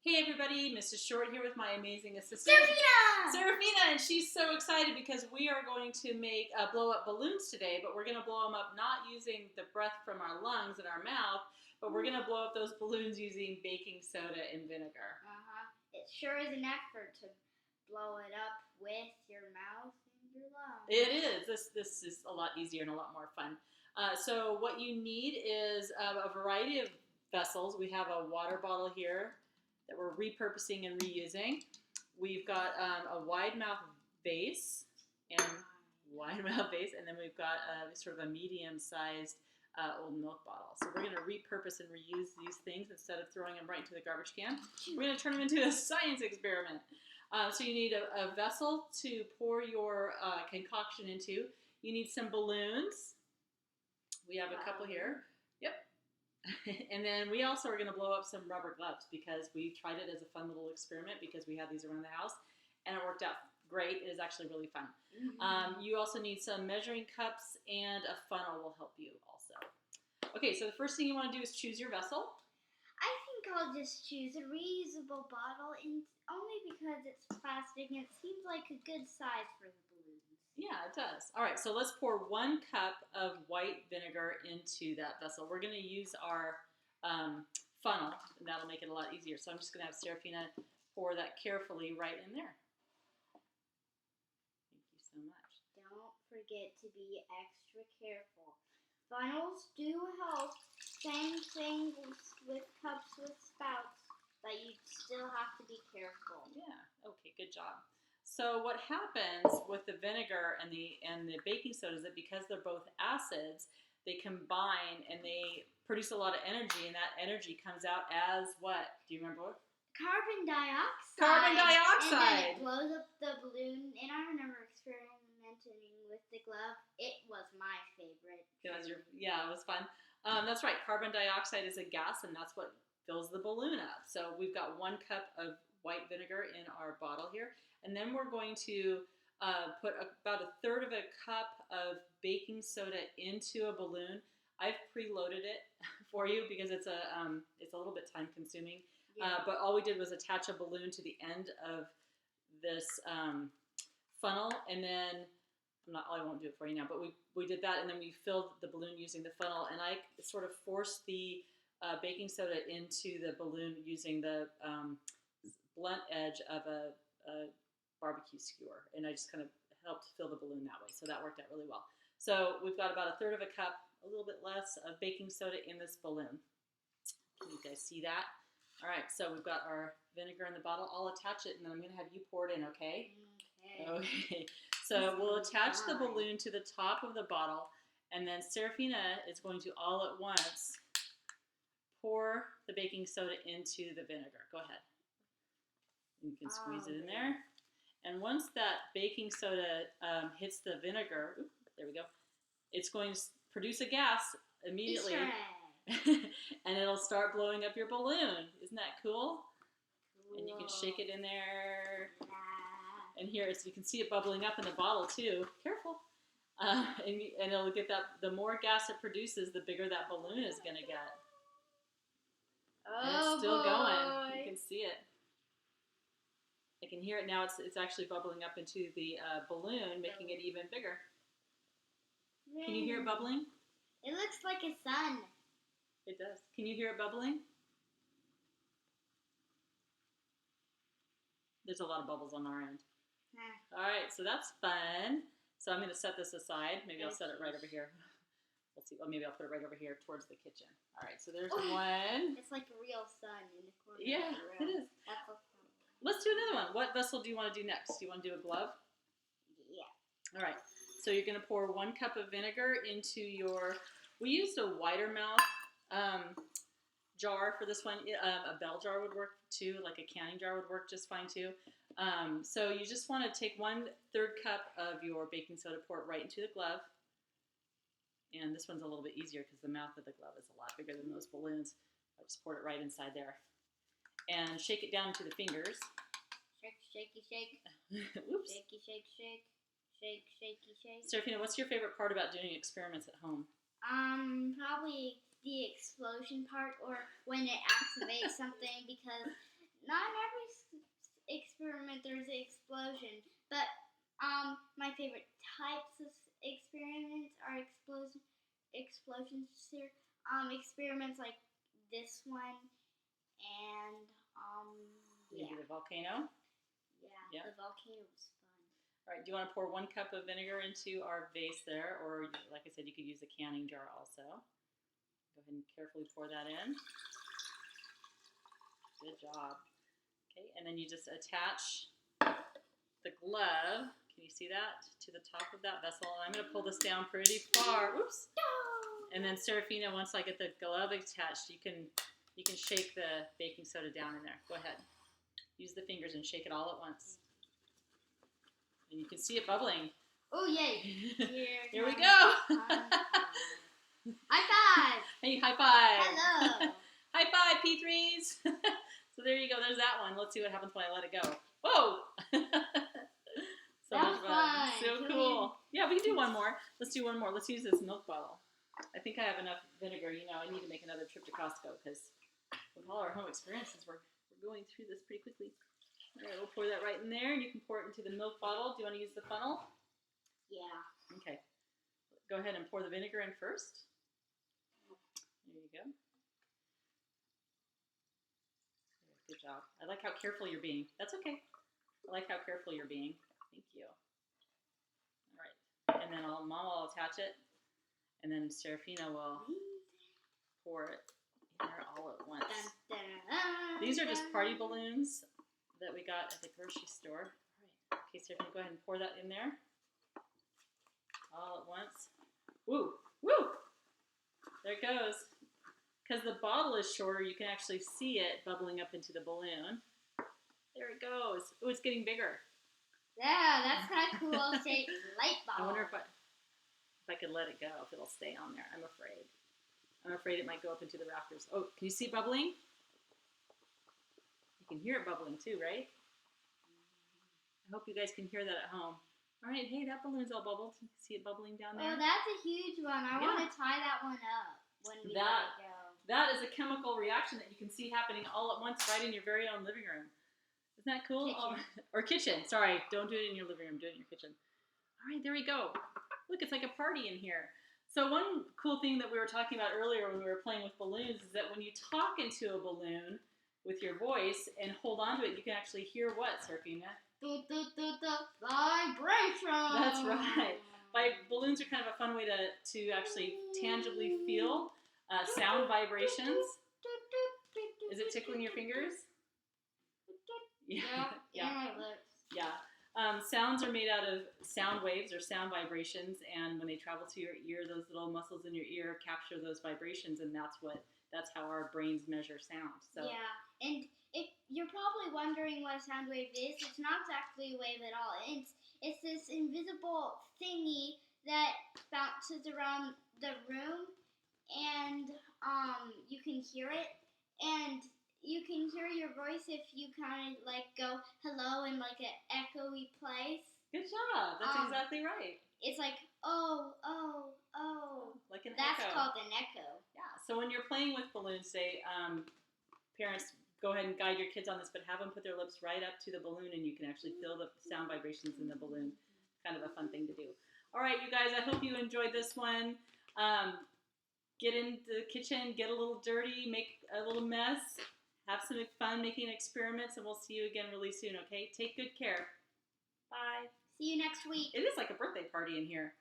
Hey everybody, Mrs. Short here with my amazing assistant, Serafina! Serafina, and she's so excited because we are going to make blow up balloons today, but we're going to blow them up not using the breath from our lungs and our mouth, but we're going to blow up those balloons using baking soda and vinegar. It sure is an effort to blow it up with your mouth and your lungs. It is. This is a lot easier and a lot more fun. So what you need is a variety of vessels. We have a water bottle here that we're repurposing and reusing. We've got a wide mouth vase and then we've got sort of a medium-sized old milk bottle. So we're going to repurpose and reuse these things instead of throwing them right into the garbage can. We're going to turn them into a science experiment. So you need a vessel to pour your concoction into. You need some balloons. We have a couple here. Yep. And then we also are going to blow up some rubber gloves because we tried it as a fun little experiment because we had these around the house and it worked out great. It is actually really fun. You also need some measuring cups and a funnel will help you also. Okay, so the first thing you want to do is choose your vessel. I think I'll just choose a reusable bottle, only because it's plastic and it seems like a good size for the balloons. Yeah, it does. All right, so let's pour 1 cup of white vinegar into that vessel. We're going to use our funnel, and that'll make it a lot easier. So I'm just going to have Serafina pour that carefully right in there. Thank you so much. Don't forget to be extra careful. Funnels do help. Same thing with cups with spouts, but you still have to be careful. Yeah, okay, good job. So what happens with the vinegar and the baking soda is that because they're both acids, they combine and they produce a lot of energy, and that energy comes out as what? Do you remember what? Carbon dioxide. Carbon dioxide. And then it blows up the balloon. And I remember experimenting with the glove. It was my favorite. It was fun. That's right. Carbon dioxide is a gas, and that's what fills the balloon up. So we've got 1 cup of white vinegar in our bottle here. And then we're going to put about 1/3 of a cup of baking soda into a balloon. I've preloaded it for you because it's a little bit time consuming. Yeah. But all we did was attach a balloon to the end of this funnel, and then I won't do it for you now, but we did that, and then we filled the balloon using the funnel, and I sort of forced the baking soda into the balloon using the blunt edge of a barbecue skewer, and I just kind of helped fill the balloon that way, so that worked out really well. So we've got about 1/3 of a cup, a little bit less, of baking soda in this balloon. Can you guys see that? All right, so we've got our vinegar in the bottle. I'll attach it, and then I'm going to have you pour it in, okay? Okay. So we'll attach the balloon to the top of the bottle, and then Serafina is going to all at once pour the baking soda into the vinegar. Go ahead. You can squeeze it in there. And once that baking soda hits the vinegar, there we go, it's going to produce a gas immediately. And it'll start blowing up your balloon. Isn't that cool? And you can shake it in there. And here, so you can see it bubbling up in the bottle too. Careful. And it'll get that, the more gas it produces, the bigger that balloon is going to get. And it's still going. You can see it. I can hear it now. It's actually bubbling up into the balloon, making it even bigger. Can you hear it bubbling? It looks like a sun. It does. Can you hear it bubbling? There's a lot of bubbles on our end. All right, so that's fun. So I'm going to set this aside. Maybe I'll set it right over here. We'll see. Well, maybe I'll put it right over here towards the kitchen. All right, so there's one. It's like a real sun in the corner. Yeah, of the room. it is. That's so fun. Let's do another one. What vessel do you want to do next? Do you want to do a glove? Yeah. All right. So you're going to pour 1 cup of vinegar into your. We used a wider mouth jar for this one. A bell jar would work too. Like a canning jar would work just fine too. So you just want to take 1/3 cup of your baking soda, pour it right into the glove. And this one's a little bit easier because the mouth of the glove is a lot bigger than those balloons. I just poured it right inside there. And shake it down to the fingers. Shake, shaky, shake. Oops. Shaky, shake, shake. Shake, shaky, shake. Serafina, what's your favorite part about doing experiments at home? Probably the explosion part, or when it activates something, because not in every experiment there's an explosion, but my favorite types of experiments are explosions here. Experiments like this one and Maybe yeah, the volcano. Yeah. the volcano was fun. All right, do you want to pour 1 cup of vinegar into our vase there, or like I said, you could use a canning jar also. Go ahead and carefully pour that in. Good job. Okay, and then you just attach the glove. Can you see that to the top of that vessel? And I'm going to pull this down pretty far. Oops. And then Serafina, once I get the glove attached, you can shake the baking soda down in there. Go ahead. Use the fingers and shake it all at once. And you can see it bubbling. Oh, yay. Here we go. High five. Hey, high five. Hello. High five, P3s. So there you go. There's that one. Let's see what happens when I let it go. Whoa. So That much was fun. fun. So Can cool. Yeah, we can do one more. Let's do one more. Let's use this milk bottle. I think I have enough vinegar. You know, I need to make another trip to Costco because with all our home experiences, we're going through this pretty quickly. All right, we'll pour that right in there, and you can pour it into the milk bottle. Do you want to use the funnel? Yeah. Okay. Go ahead and pour the vinegar in first. There you go. Good job. I like how careful you're being. That's okay. I like how careful you're being. Thank you. All right. And then Mama will attach it, and then Serafina will pour it in there all at once. These are just party balloons that we got at the grocery store. All right. Okay, Serafina, go ahead and pour that in there all at once. Woo! Woo! There it goes. Because the bottle is shorter, you can actually see it bubbling up into the balloon. There it goes. Oh, it's getting bigger. Yeah, that's kind of cool shaped light bulb. I wonder if I could let it go, if it'll stay on there. I'm afraid. I'm afraid it might go up into the rafters. Oh, can you see it bubbling? You can hear it bubbling too, right? I hope you guys can hear that at home. All right, hey, that balloon's all bubbled. You can see it bubbling down there. Oh, that's a huge one. I want to tie that one up when we let it go. That is a chemical reaction that you can see happening all at once right in your very own living room. Isn't that cool? Kitchen. Or kitchen. Sorry, don't do it in your living room. Do it in your kitchen. All right, there we go. Look, it's like a party in here. So one cool thing that we were talking about earlier when we were playing with balloons is that when you talk into a balloon with your voice and hold on to it, you can actually hear what, Serafina? Vibration. That's right. Balloons are kind of a fun way to actually tangibly feel sound vibrations. Is it tickling your fingers? Yeah. Yeah. My lips. Yeah. Sounds are made out of sound waves or sound vibrations, and when they travel to your ear, those little muscles in your ear capture those vibrations, and that's how our brains measure sound. So yeah, and if you're probably wondering what a sound wave is, it's not exactly a wave at all. It's this invisible thingy that bounces around the room, and you can hear it, and you can hear your voice if you kind of like go hello in like an echoey place. good job. That's exactly right. It's like oh. Like an That's echo. called an echo. Yeah. So when you're playing with balloons, say parents go ahead and guide your kids on this, but have them put their lips right up to the balloon, and you can actually feel the sound vibrations in the balloon. Kind of a fun thing to do. All right, you guys. I hope you enjoyed this one. Get in the kitchen, get a little dirty, make a little mess. Have some fun making experiments, and we'll see you again really soon, okay? Take good care. Bye. See you next week. It is like a birthday party in here.